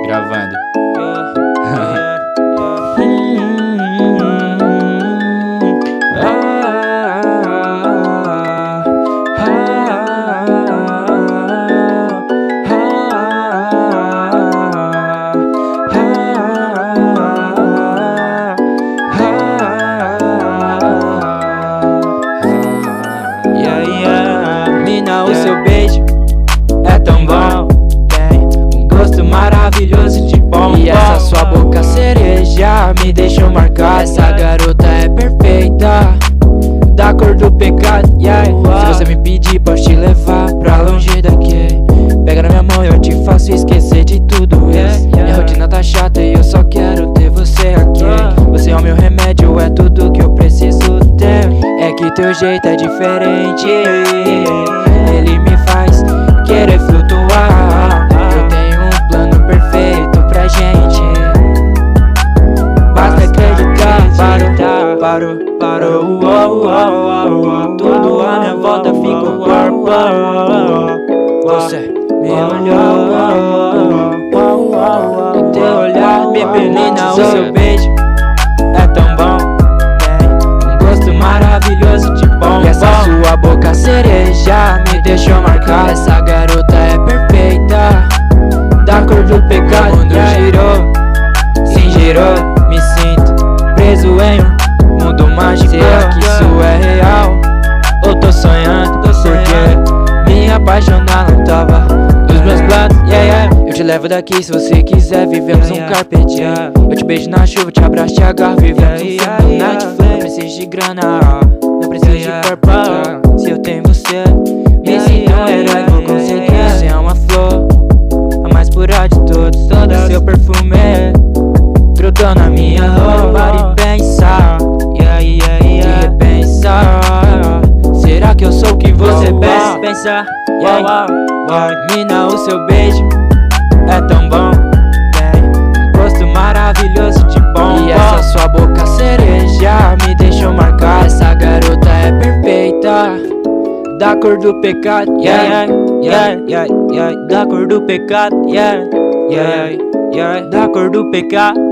Gravando. Mina, o seu beijo é tão bom, tem um gosto maravilhoso de bom. E essa sua boca cereja me deixou marcar. Essa garota é perfeita, da cor do pecado, yeah. Se você me pedir, posso te levar pra longe daqui. Pega na minha mão e eu te faço esquecer de tudo isso. Minha rotina tá chata e eu só quero ter você aqui. Você é o meu remédio, é tudo que eu preciso ter. É que teu jeito é diferente, ele me faz querer flutuar. Eu tenho um plano perfeito pra gente, basta acreditar. Parou, tudo à minha volta ficou bárbaro. Você me olhou e teu olhar me menina, o seu beijo é tão bom, tem um gosto maravilhoso de bom. E essa sua boca cereja me deixou marcar. Essa garota é perfeita, da cor do pecado. O mundo girou, sim girou, me sinto preso em um mundo mágico. Será que isso é real ou tô sonhando? Porque me apaixonar não tava nos meus planos, yeah. Eu te levo daqui se você quiser, vivemos um carpe diem. Eu te beijo na chuva, te abraço, te agarro, vivemos um filme no Netflix. Não preciso de grana, não preciso de corpo, se eu tenho você, me sinto um herói, vou conseguir. Você é uma flor, a mais pura de todos. Seu perfume grudou na minha roupa e pensa, de repensar. Será que eu sou o que você pensa? Mina, o seu beijo é tão bom, tem um gosto maravilhoso de bom. E essa sua boca cereja me deixou marcar. Essa garota é perfeita, da cor do pecado, da cor do pecado, da cor do pecado.